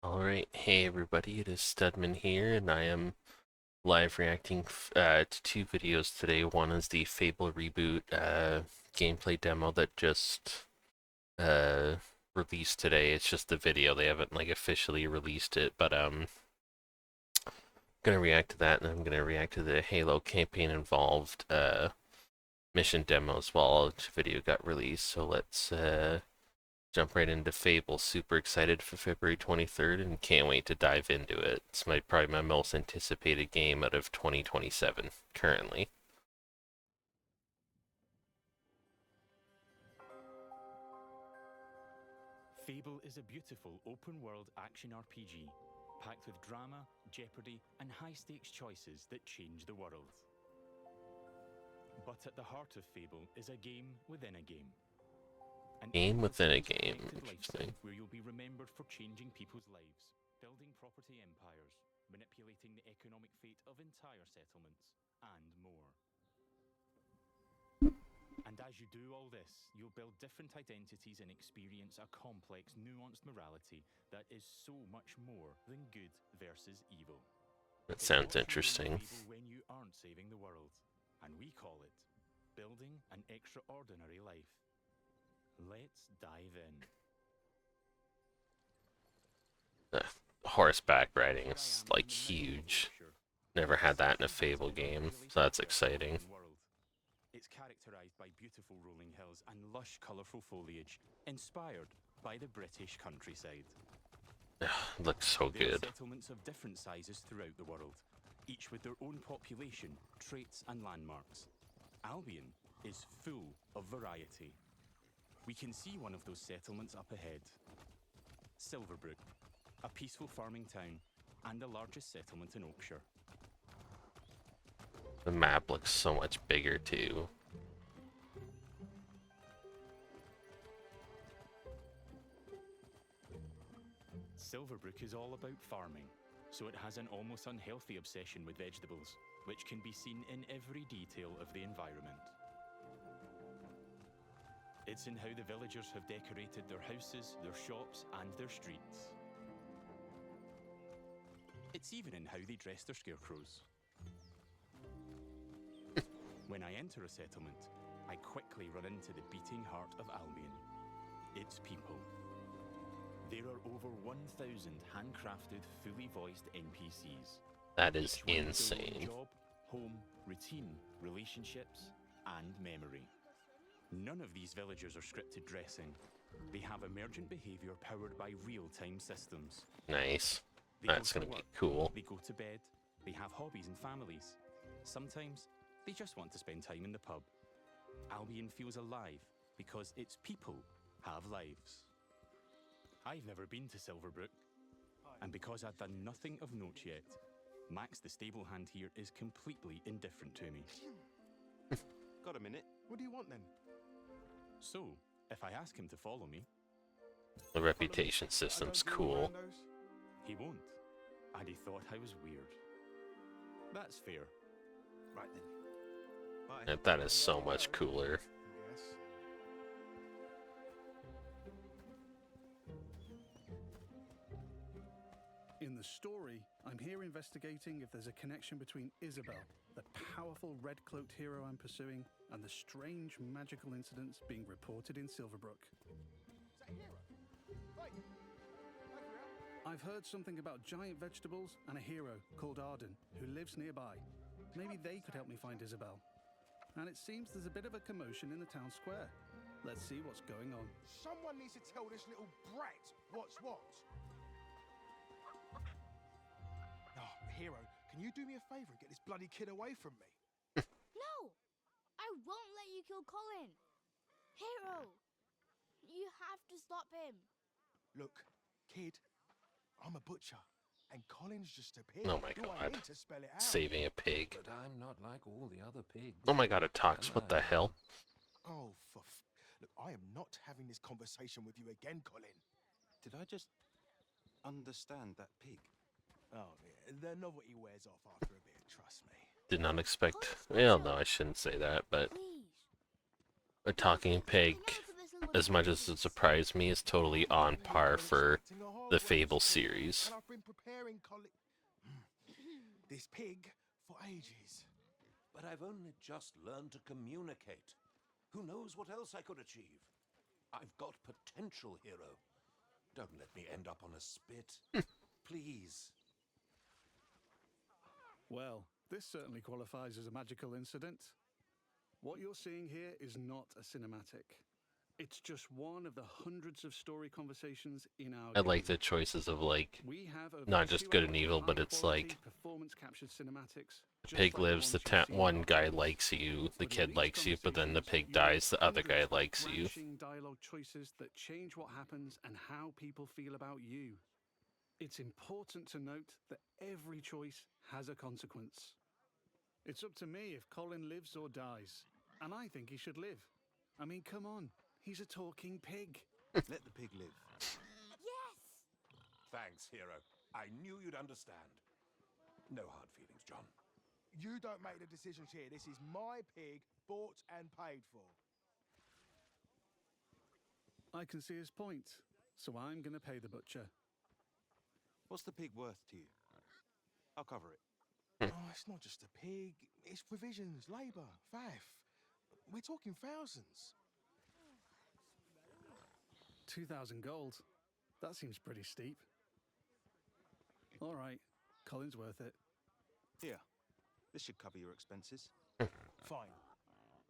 Alright, hey everybody, it is Studmin here, and I am live reacting to two videos today. One is the Fable Reboot gameplay demo that just uh, released today. It's just the video, they haven't like officially released it, but gonna react to that, and I'm gonna react to the Halo campaign involved mission demo as well. The video got released, so let's jump right into Fable. Super excited for February 23rd and can't wait to dive into it. It's probably my most anticipated game out of 2027 currently. Fable is a beautiful open-world action RPG, packed with drama, jeopardy, and high-stakes choices that change the world. But at the heart of Fable is a game within a game. An Game within a interconnected game. lifestyle Interesting. where you'll be remembered for changing people's lives, building property empires, manipulating the economic fate of entire settlements, and more. And as you do all this, you'll build different identities and experience a complex, nuanced morality that is so much more than good versus evil. That It's sounds what you do in interesting. Fable when you aren't saving the world, and we call it building an extraordinary life. Let's dive in. The horseback riding is like huge. Never had that in a Fable game, so that's exciting. It's characterized by beautiful rolling hills and lush, colorful foliage, inspired by the British countryside. Looks so There are good. settlements of different sizes throughout the world, each with their own population, traits, and landmarks. Albion is full of variety. We can see one of those settlements up ahead. Silverbrook, a peaceful farming town, and the largest settlement in Oakshire. The map looks so much bigger too. Silverbrook is all about farming, so it has an almost unhealthy obsession with vegetables, which can be seen in every detail of the environment. It's in how the villagers have decorated their houses, their shops, and their streets. It's even in how they dress their scarecrows. When I enter a settlement, I quickly run into the beating heart of Albion. Its people. There are over 1,000 handcrafted, fully voiced NPCs. That is Each one with their own insane. job, home, routine, relationships, and memory. None of these villagers are scripted dressing. They have emergent behavior powered by real-time systems. Nice. They go That's to gonna be work, cool. they go to bed, they have hobbies and families. Sometimes, they just want to spend time in the pub. Albion feels alive because its people have lives. I've never been to Silverbrook, and because I've done nothing of note yet, Max the stable hand here is completely indifferent to me. Got a minute? What do you want then? So, if I ask him to follow me, The reputation system's cool. he won't. And he thought I was weird. That's fair. Right then. Bye. That is so much cooler. Yes. In the story, I'm here investigating if there's a connection between Isabel, the powerful red-cloaked hero I'm pursuing, and the strange magical incidents being reported in Silverbrook. I've heard something about giant vegetables and a hero called Arden who lives nearby. Maybe they could help me find Isabel. And it seems there's a bit of a commotion in the town square. Let's see what's going on. Someone needs to tell this little brat what's what. Oh, hero, can you do me a favour and get this bloody kid away from me? No! I won't let you kill Colin! Hero! You have to stop him! Look, kid, I'm a butcher, and Colin's just a pig. Oh my Do I god. need to spell it out? Saving a pig. But I'm not like all the other pigs. Oh my god, it talks. What the hell? Oh, look, I am not having this conversation with you again, Colin. Did I just understand that pig? Oh, yeah, the novelty wears off after a bit, trust me. Did not expect. Well, no, I shouldn't say that, but Please. a talking pig, Say no to this little as much as it surprised me, is totally on par for the Fable series. And I've been preparing this pig for ages. But I've only just learned to communicate. Who knows what else I could achieve? I've got potential, hero. Don't let me end up on a spit. Please. Well, this certainly qualifies as a magical incident. What you're seeing here is not a cinematic. It's just one of the hundreds of story conversations in our I like game. the choices of like We have over not just 2 good and hours of evil, but it's high-quality, like performance-captured cinematics, the just pig like lives, the ones you've seen in one our guy games. likes you, the But in kid these likes you, but then the pig conversations, dies, the other guy hundreds of likes you. branching dialogue choices that change what happens and how people feel about you. It's important to note that every choice has a consequence. It's up to me if Colin lives or dies, and I think he should live. I mean, come on, he's a talking pig. Let the pig live. Yes! Thanks, hero. I knew you'd understand. No hard feelings, John. You don't make the decisions here. This is my pig, bought and paid for. I can see his point, so I'm going to pay the butcher. What's the pig worth to you? I'll cover it. Oh, it's not just a pig. It's provisions, labour, faff. We're talking thousands. 2,000 gold. That seems pretty steep. All right, Colin's worth it. Here, this should cover your expenses. Fine.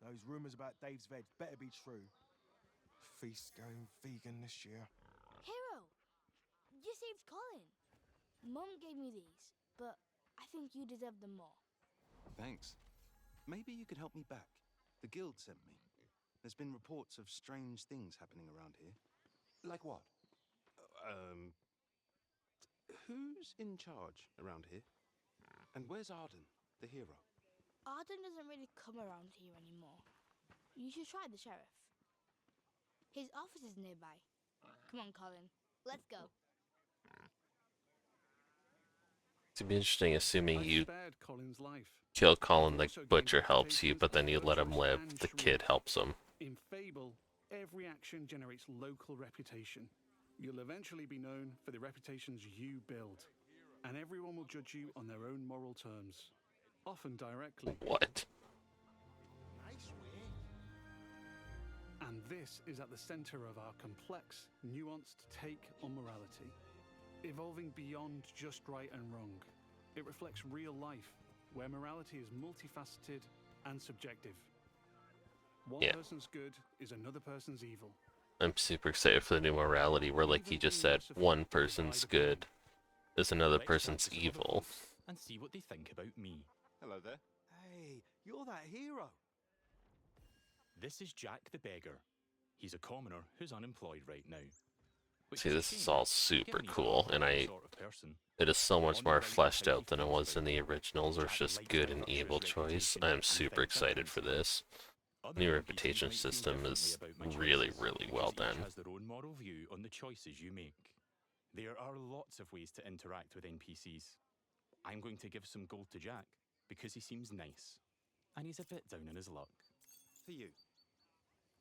Those rumours about Dave's veg better be true. Feast going vegan this year. Hero! You saved Colin. Mum gave me these, but I think you deserve them more. Thanks. Maybe you could help me back. The guild sent me. There's been reports of strange things happening around here. Like what? Who's in charge around here? And where's Arden, the hero? Arden doesn't really come around here anymore. You should try the sheriff. His office is nearby. Come on, Colin. Let's go. It'd be interesting assuming I you spared Colin's life. kill Colin, I've the also gained butcher helps you, reputations but then as you let him virtuous live, and the shrewd. kid helps him. In Fable, every action generates local reputation. You'll eventually be known for the reputations you build, and everyone will judge you on their own moral terms, often directly. What? Nice way. And this is at the center of our complex, nuanced take on morality, evolving beyond just right and wrong. It reflects real life, where morality is multifaceted and subjective. One Yeah. person's good is another person's evil. I'm super excited for the new morality where, like he just said, one person's good is another Let's person's practice another evil. oath and see what they think about me. Hello there. Hey, you're that hero. This is Jack the Beggar. He's a commoner who's unemployed right now. Which See, a this is shame, all super given he's a cool, and lovely I sort of person. it is so much On the more right fleshed how he out than it feels was about in the it. originals, where it's Jack just likes good to and nurture his evil choice. reputation I am and super thinks excited for other this. Other New NPCs reputation might feel system differently is about my really, choices, really because well each done. has their own moral view on the choices you make. There are lots of ways to interact with NPCs. I'm going to give some gold to Jack because he seems nice, and he's a bit down on his luck. For you.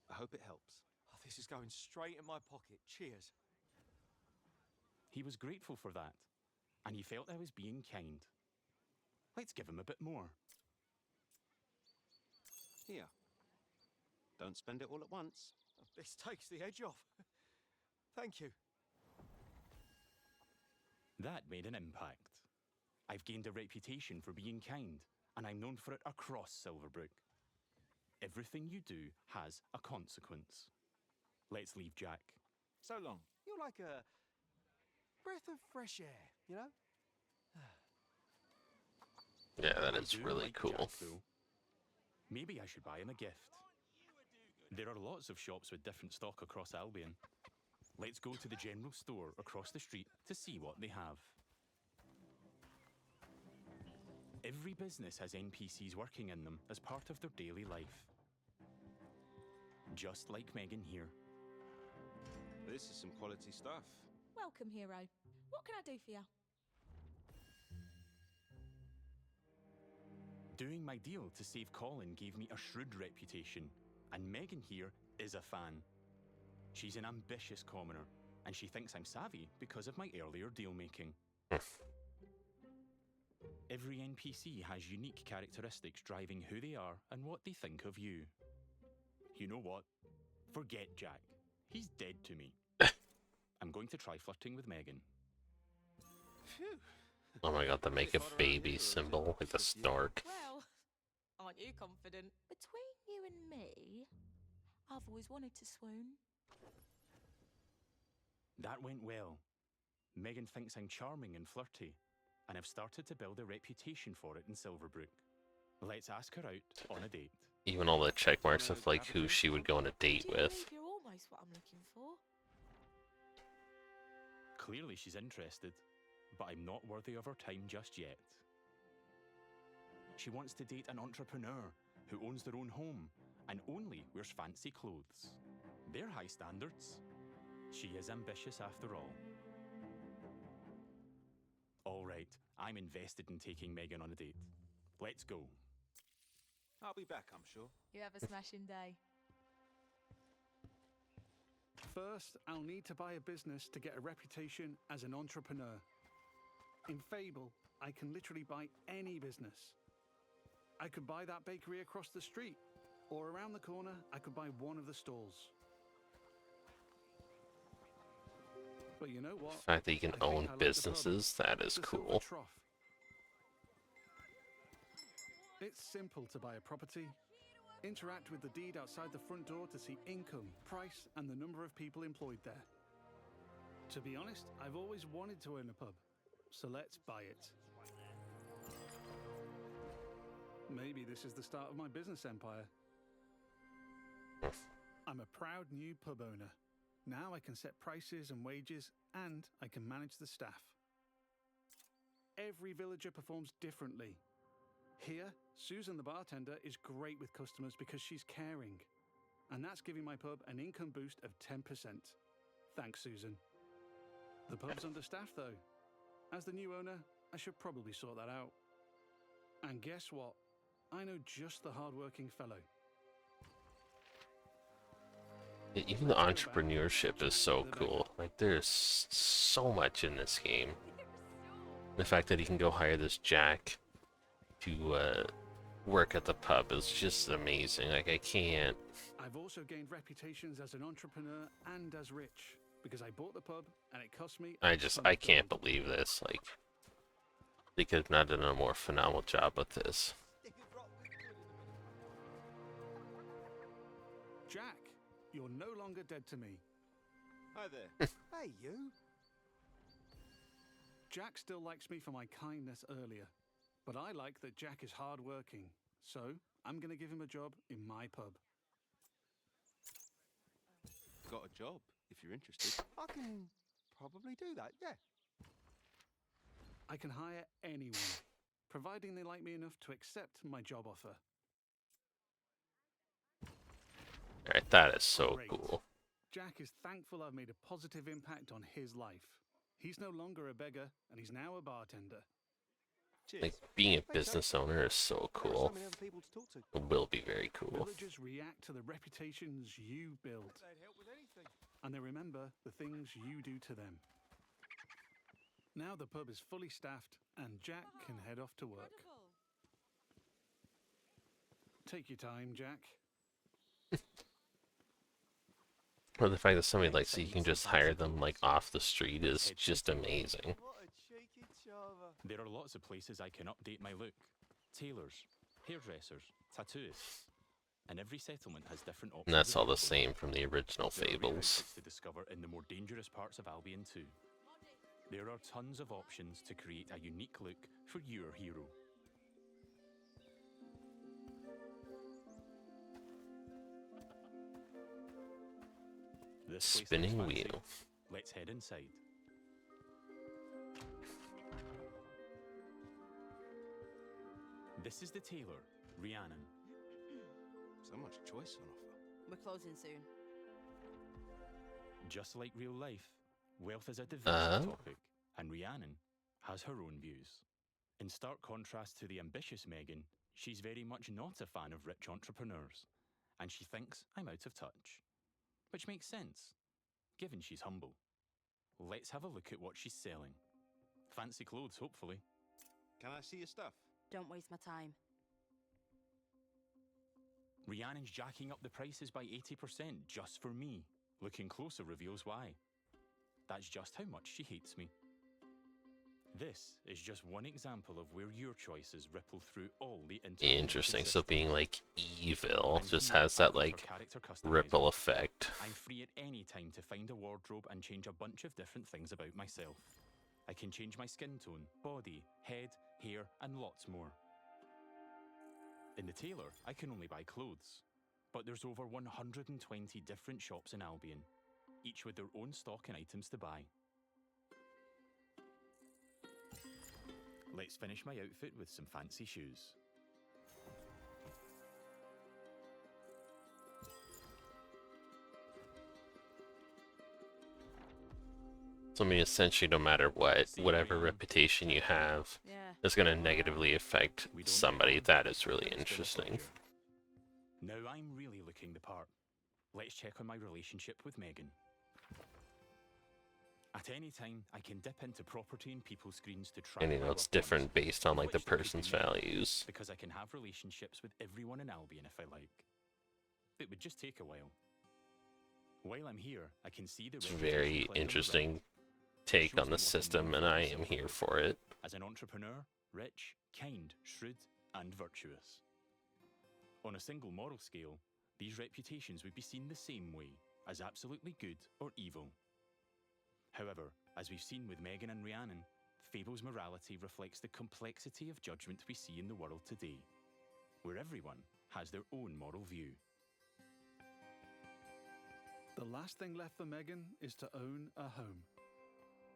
I hope it helps. Oh, this is going straight in my pocket. Cheers. He was grateful for that, and he felt I was being kind. Let's give him a bit more. Here. Don't spend it all at once. This takes the edge off. Thank you. That made an impact. I've gained a reputation for being kind, and I'm known for it across Silverbrook. Everything you do has a consequence. Let's leave Jack. So long. You're like a breath of fresh air, you know? Yeah, that I is do really like cool. Jack, though. Maybe I should buy him a gift. There are lots of shops with different stock across Albion. Let's go to the general store across the street to see what they have. Every business has NPCs working in them as part of their daily life. Just like Megan here. This is some quality stuff. Welcome, hero. What can I do for you? Doing my deal to save Colin gave me a shrewd reputation, and Megan here is a fan. She's an ambitious commoner, And she thinks I'm savvy because of my earlier deal making. Every NPC has unique characteristics driving who they are and what they think of you. You know what? Forget Jack. He's dead to me. I'm going to try flirting with Megan. Phew. Oh my god, the make a baby symbol, like the stork. Well, aren't you confident? Between you and me, I've always wanted to swoon. That went well. Megan thinks I'm charming and flirty, and I've started to build a reputation for it in Silverbrook. Let's ask her out on a date. Even all the check marks of like who she would go on a date Do you with. believe you're almost what I'm looking for? Clearly she's interested, but I'm not worthy of her time just yet. She wants to date an entrepreneur who owns their own home and only wears fancy clothes. They're high standards. She is ambitious after all. All right, I'm invested in taking Megan on a date. Let's go. I'll be back, I'm sure. You have a smashing day. First, I'll need to buy a business to get a reputation as an entrepreneur. In Fable, I can literally buy any business. I could buy that bakery across the street, or around the corner, I could buy one of the stalls. But you know what? The fact that you can I think own I like the pub, businesses, that is the Silver cool. Trough. It's simple to buy a property. Interact with the deed outside the front door to see income, price, and the number of people employed there. To be honest, I've always wanted to own a pub, so let's buy it. Maybe this is the start of my business empire. I'm a proud new pub owner. Now I can set prices and wages, and I can manage the staff. Every villager performs differently. Here, Susan the bartender is great with customers because she's caring. And that's giving my pub an income boost of 10%. Thanks, Susan. The pub's understaffed though. As the new owner, I should probably sort that out. And guess what? I know just the hard-working fellow. Yeah, even the entrepreneurship is so cool. Like, there's so much in this game. The fact that he can go hire this Jack to work at the pub is just amazing. Like, I can't. I've also gained reputations as an entrepreneur and as rich because I bought the pub and it cost me. I can't believe this. Like, they could have not done a more phenomenal job with this. Jack, you're no longer dead to me. Hi there. Hey, you. Jack still likes me for my kindness earlier, but I like that Jack is hardworking, so I'm going to give him a job in my pub. Got a job, if you're interested. I can probably do that, yeah. I can hire anyone, providing they like me enough to accept my job offer. Alright, that is so Great. cool. Jack is thankful I've made a positive impact on his life. He's no longer a beggar, and he's now a bartender. Cheers. Like, being a Thanks, business owner is so Now cool. so many other people to talk to. It will be very cool. Villagers react to the reputations you build, They'd help with anything. and they remember the things you do to them. Now the pub is fully staffed, and Jack can head off to work. Incredible. Take your time, Jack. Or the fact that somebody like so you can just hire them like off the street is just amazing. What a cheeky chava. There are lots of places I can update my look. Tailors, hairdressers, tattooists. And every settlement has different options. And that's all the available. same from the original There are rare Fables. outfits to discover in the more dangerous parts of Albion too. There are tons of options to create a unique look for your hero. This place looks Spinning fancy. wheel. Let's head inside. This is the tailor, Rhiannon. So much choice on offer. We're closing soon. Just like real life, wealth is a divisive Uh? topic, and Rhiannon has her own views. In stark contrast to the ambitious Megan, she's very much not a fan of rich entrepreneurs, and she thinks I'm out of touch. Which makes sense, given she's humble. Let's have a look at what she's selling. Fancy clothes, hopefully. Can I see your stuff? Don't waste my time. Rhiannon's jacking up the prices by 80% just for me. Looking closer reveals why. That's just how much she hates me. This is just one example of where your choices ripple through all the Interesting. So being like evil And just here has I that offer like character customizer. ripple effect. I'm free at any time to find a wardrobe and change a bunch of different things about myself. I can change my skin tone, body, head, hair, and lots more. In the tailor, I can only buy clothes. But there's over 120 different shops in Albion, each with their own stock and items to buy. Let's finish my outfit with some fancy shoes. So I mean, essentially, no matter what, whatever reputation you have, Yeah. is going to negatively affect We don't somebody. have That is really It's been a interesting. pleasure. Now I'm really looking the part. Let's check on my relationship with Megan. At any time, I can dip into property and people screens to try. And you know, it's different based on like the person's values. Because I can have relationships with everyone in Albion if I like. It would just take a while. While I'm here, I can see the It's reputation very click on the interesting right. take Shows on me the what I'm system, known and for I am myself here for. for it. As an entrepreneur, rich, kind, shrewd, and virtuous. On a single moral scale, these reputations would be seen the same way, as absolutely good or evil. However, as we've seen with Megan and Rhiannon, Fable's morality reflects the complexity of judgment we see in the world today, where everyone has their own moral view. The last thing left for Megan is to own a home.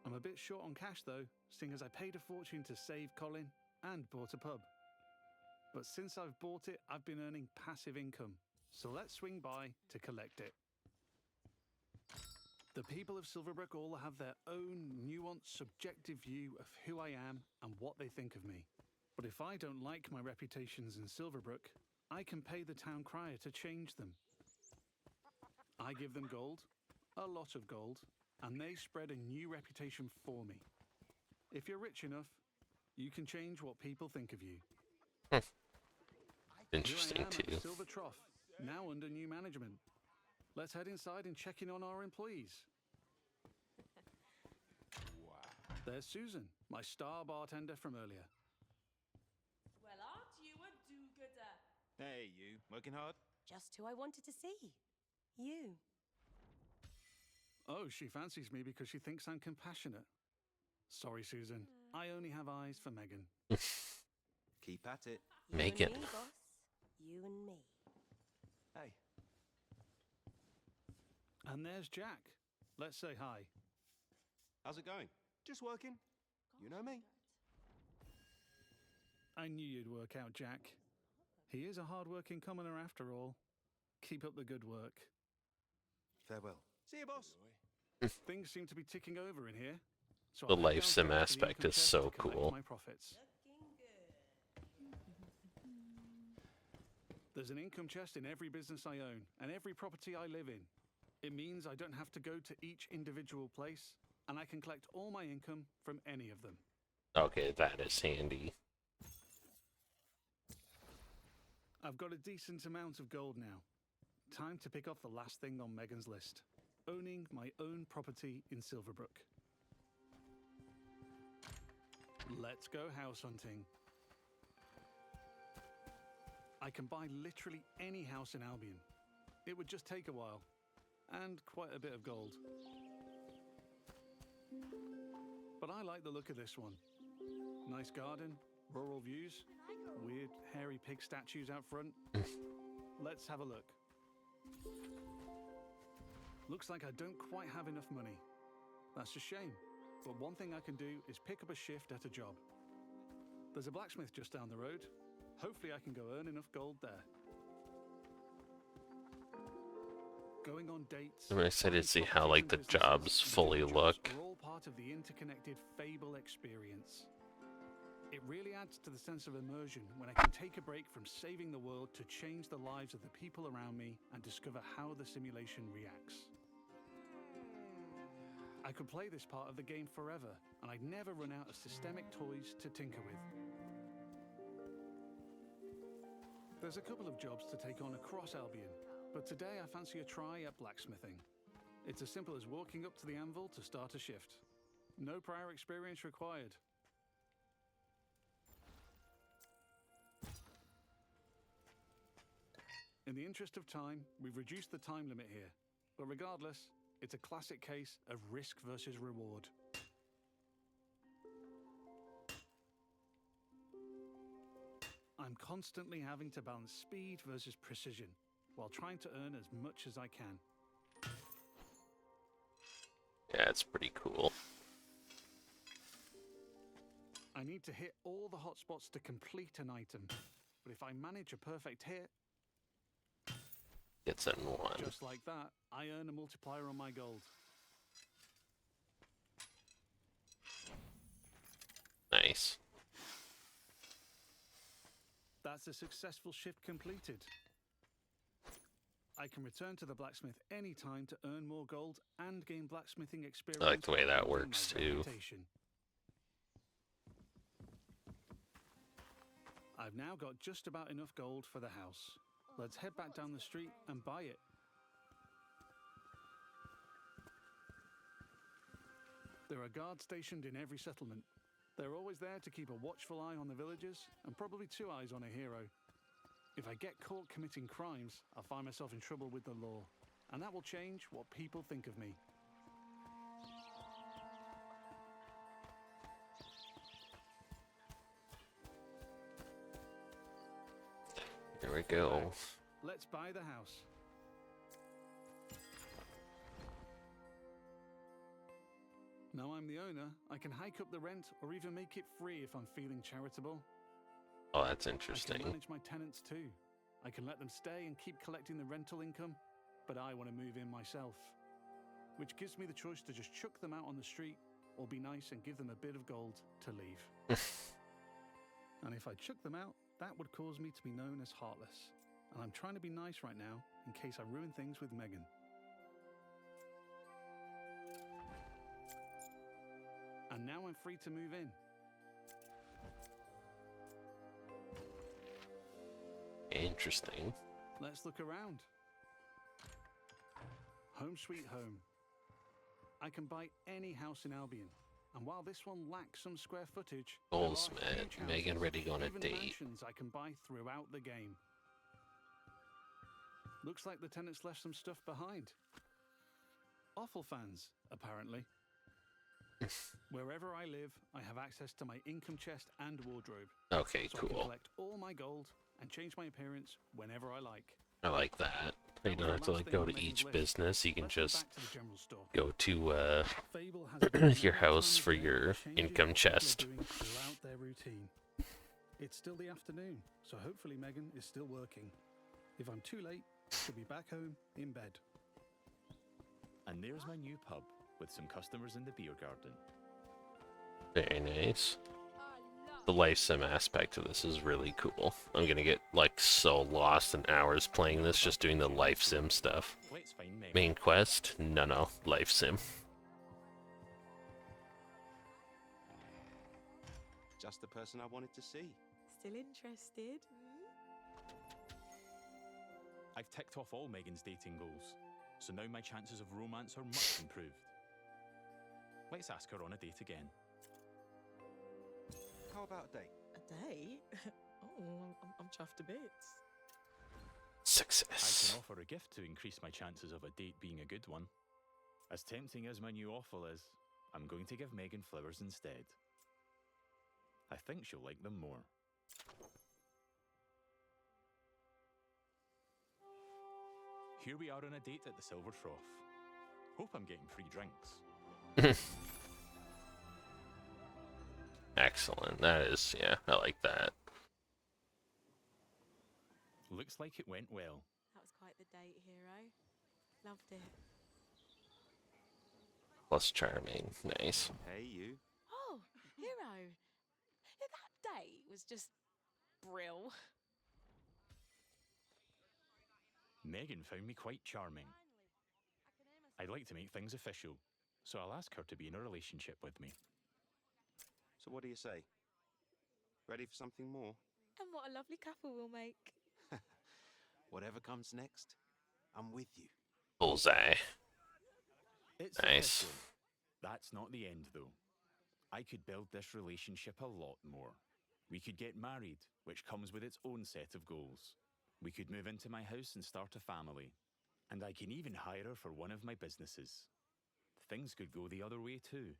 I'm a bit short on cash though, seeing as I paid a fortune to save Colin and bought a pub. But since I've bought it, I've been earning passive income, so let's swing by to collect it. The people of Silverbrook all have their own nuanced, subjective view of who I am and what they think of me. But if I don't like my reputations in Silverbrook, I can pay the town crier to change them. I give them gold, a lot of gold, and they spread a new reputation for me. If you're rich enough, you can change what people think of you. Interesting Here I am too. at Silver Trough, now under new management. Let's head inside and check in on our employees. There's Susan, my star bartender from earlier. Well, aren't you a do-gooder? Hey, you. Working hard? Just who I wanted to see. You. Oh, she fancies me because she thinks I'm compassionate. Sorry, Susan. I only have eyes for Megan. Keep at it. You Megan. and me, boss. You and me. Hey. And there's Jack. Let's say hi. How's it going? Just working. You know me. I knew you'd work out, Jack. He is a hard-working commoner after all. Keep up the good work. Farewell. See you, boss. Things seem to be ticking over in here. So The I'll head life sim downstairs to the aspect income is chest so to collect cool. my profits. There's an income chest in every business I own and every property I live in. It means I don't have to go to each individual place, and I can collect all my income from any of them. Okay, that is handy. I've got a decent amount of gold now. Time to pick off the last thing on Megan's list. Owning my own property in Silverbrook. Let's go house hunting. I can buy literally any house in Albion. It would just take a while, and quite a bit of gold. But I like the look of this one. Nice garden, rural views, weird hairy pig statues out front. Let's have a look. Looks like I don't quite have enough money. That's a shame, but one thing I can do is pick up a shift at a job. There's a blacksmith just down the road. Hopefully I can go earn enough gold there. Going on dates. I'm excited to see how like the jobs fully look. Are all part of the interconnected Fable experience. It really adds to the sense of immersion when I can take a break from saving the world to change the lives of the people around me and discover how the simulation reacts. I could play this part of the game forever, and I'd never run out of systemic toys to tinker with. There's a couple of jobs to take on across Albion, but today I fancy a try at blacksmithing. It's as simple as walking up to the anvil to start a shift. No prior experience required. In the interest of time, we've reduced the time limit here, but regardless, it's a classic case of risk versus reward. I'm constantly having to balance speed versus precision, while trying to earn as much as I can. Yeah, it's pretty cool. I need to hit all the hotspots to complete an item, but if I manage a perfect hit, Gets it in one. just like that, I earn a multiplier on my gold. Nice. That's a successful shift completed. I can return to the blacksmith anytime to earn more gold and gain blacksmithing experience. I like the way that and works my too. reputation. I've now got just about enough gold for the house. Let's head back down the street and buy it. There are guards stationed in every settlement. They're always there to keep a watchful eye on the villagers, and probably 2 eyes on a hero. If I get caught committing crimes, I'll find myself in trouble with the law, and that will change what people think of me. Here we go. Let's buy the house. Now I'm the owner, I can hike up the rent or even make it free if I'm feeling charitable. Oh, that's I interesting. can manage my tenants too. I can let them stay and keep collecting the rental income, but I want to move in myself. Which gives me the choice to just chuck them out on the street or be nice and give them a bit of gold to leave. And if I chuck them out, that would cause me to be known as heartless. And I'm trying to be nice right now in case I ruin things with Megan. And now I'm free to move in. Interesting. Let's look around. Home sweet home. I can buy any house in Albion. And while this one lacks some square footage, there are Goldsmith, huge Megan houses, ready to go on a even date. mansions I can buy throughout the game. Looks like the tenants left some stuff behind. Awful fans, apparently. Wherever I live, I have access to my income chest and wardrobe. Okay, So I can cool. collect all my gold and change my appearance whenever I like. I like that. You don't have to like go to each business. You can Let's go just back to the general store. go to Fable has a different your amount of house time for of day your that changes income what people are chest. doing throughout their routine. It's still the afternoon, so hopefully Megan is still working. If I'm too late, she'll be back home in bed. And there's my new pub with some customers in the beer garden. Very nice. The life sim aspect of this is really cool. I'm gonna get like so lost in hours playing this, just doing the life sim stuff. Let's find Megan. Main quest? No, life sim. Just the person I wanted to see. Still interested? I've ticked off all Megan's dating goals, so now my chances of romance are much improved. Let's ask her on a date again. How about a date? A date? Oh, I'm chuffed to bits. I Success. can offer a gift to increase my chances of a date being a good one. As tempting as my new offal is, I'm going to give Megan flowers instead. I think she'll like them more. Here we are on a date at the Silver Trough. Hope I'm getting free drinks. Excellent. That is, yeah, I like that. Looks like it went well. That was quite the date, hero. Loved it. Plus charming. Nice. Hey, you. Oh, hero. Yeah, that date was just brill. Megan found me quite charming. I'd like to make things official, so I'll ask her to be in a relationship with me. So what do you say? Ready for something more? And what a lovely couple we'll make. Whatever comes next, I'm with you. Bullseye. It's Nice. official. That's not the end, though. I could build this relationship a lot more. We could get married, which comes with its own set of goals. We could move into my house and start a family. And I can even hire her for one of my businesses. Things could go the other way, too.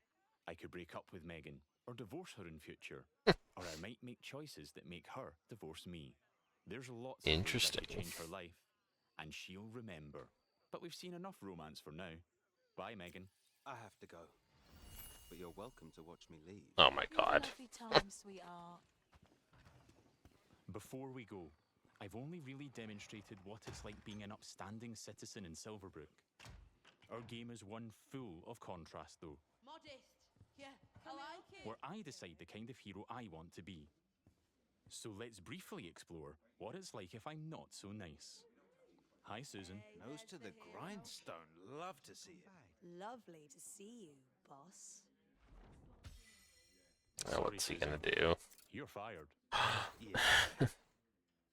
I could break up with Megan, or divorce her in future. Or I might make choices that make her divorce me. There's lots of ways I Interesting. could change her life, and she'll remember. But we've seen enough romance for now. Bye, Megan. I have to go. But you're welcome to watch me leave. Oh my god. Lovely time, sweetheart. Before we go, I've only really demonstrated what it's like being an upstanding citizen in Silverbrook. Our game is one full of contrast, though, Modest. Yeah, I like it. where I decide the kind of hero I want to be. So let's briefly explore what it's like if I'm not so nice. Hi, Susan. Nose to the grindstone. Love to see it. Lovely to see you, boss. What's he gonna do? You're fired. Yeah.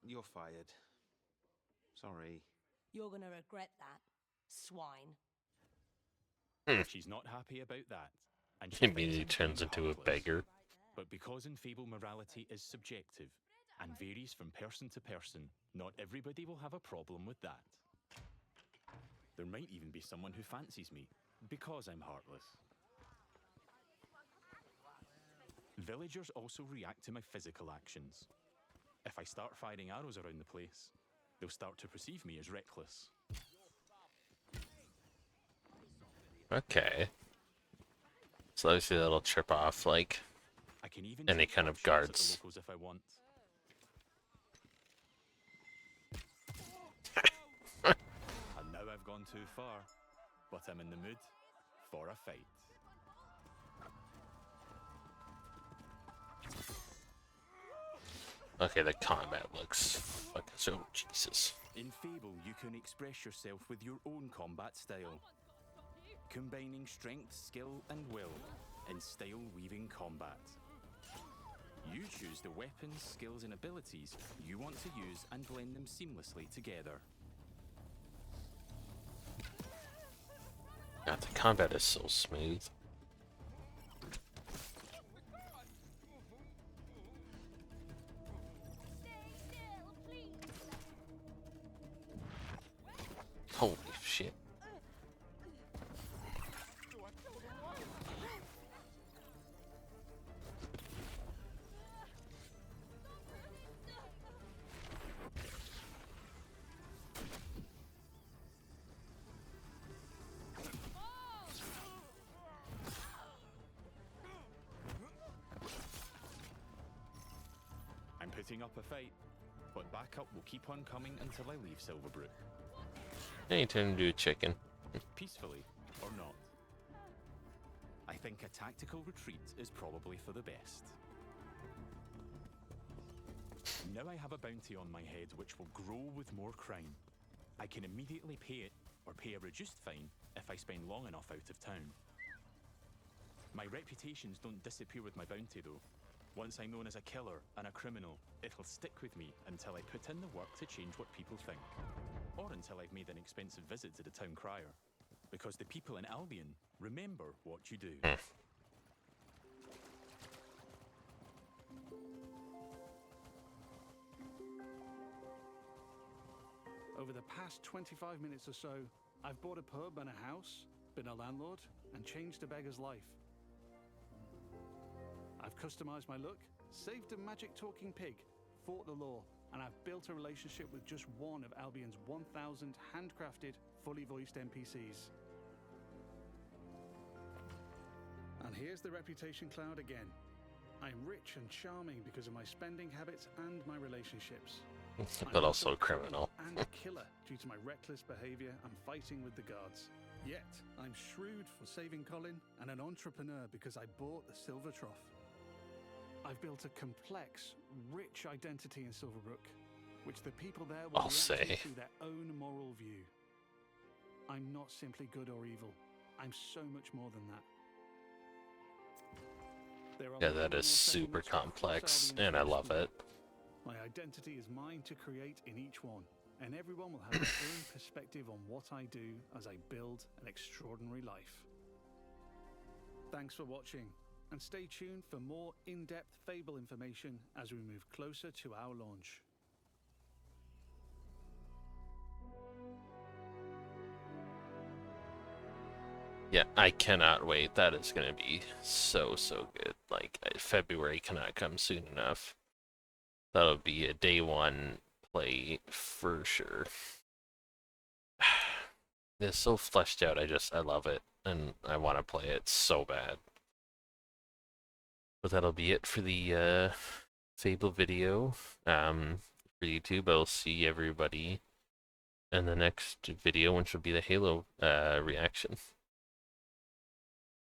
You're fired. Sorry. You're gonna regret that, swine. She's not happy about that. And she He thinks immediately I'm turns being into a heartless. beggar. But because in Fable morality is subjective and varies from person to person, not everybody will have a problem with that. There might even be someone who fancies me because I'm heartless. Villagers also react to my physical actions. If I start firing arrows around the place, they'll start to perceive me as reckless. Okay. So obviously that'll trip off, like, I can even any take kind of pot shots at guards. the locals if I want. And now I've gone too far, but I'm in the mood for a fight. Okay, the combat looks fucking so Jesus. In Fable, you can express yourself with your own combat style, combining strength, skill, and will in style-weaving combat. You choose the weapons, skills, and abilities you want to use and blend them seamlessly together. God, the combat is so smooth. Holy shit. I'm putting up a fight, but backup will keep on coming until I leave Silverbrook. Any time to do chicken. Peacefully or not. I think a tactical retreat is probably for the best. Now I have a bounty on my head which will grow with more crime. I can immediately pay it or pay a reduced fine if I spend long enough out of town. My reputations don't disappear with my bounty though. Once I'm known as a killer and a criminal, it'll stick with me until I put in the work to change what people think. Or until I've made an expensive visit to the town crier. Because the people in Albion remember what you do. Over the past 25 minutes or so, I've bought a pub and a house, been a landlord, and changed a beggar's life. I've customized my look, saved a magic talking pig, fought the law, and I've built a relationship with just one of Albion's 1,000 handcrafted, fully voiced NPCs. And here's the reputation cloud again. I'm rich and charming because of my spending habits and my relationships. But also a criminal. And a killer due to my reckless behavior and fighting with the guards. Yet, I'm shrewd for saving Colin and an entrepreneur because I bought the Silver Trough. I've built a complex, rich identity in Silverbrook, which the people there will I'll react to say. through their own moral view. I'm not simply good or evil. I'm so much more than that. There are Yeah, more that and is more super settlements across complex, Albion and I first love floor. it. My identity is mine to create in each one, and everyone will have their own perspective on what I do as I build an extraordinary life. Thanks for watching, and stay tuned for more in-depth Fable information as we move closer to our launch. Yeah, I cannot wait. That is going to be so good. Like, February cannot come soon enough. That'll be a day one play for sure. It's so fleshed out. I love it, and I want to play it so bad. But that'll be it for the Fable video. For YouTube, I'll see everybody in the next video, which will be the Halo reaction.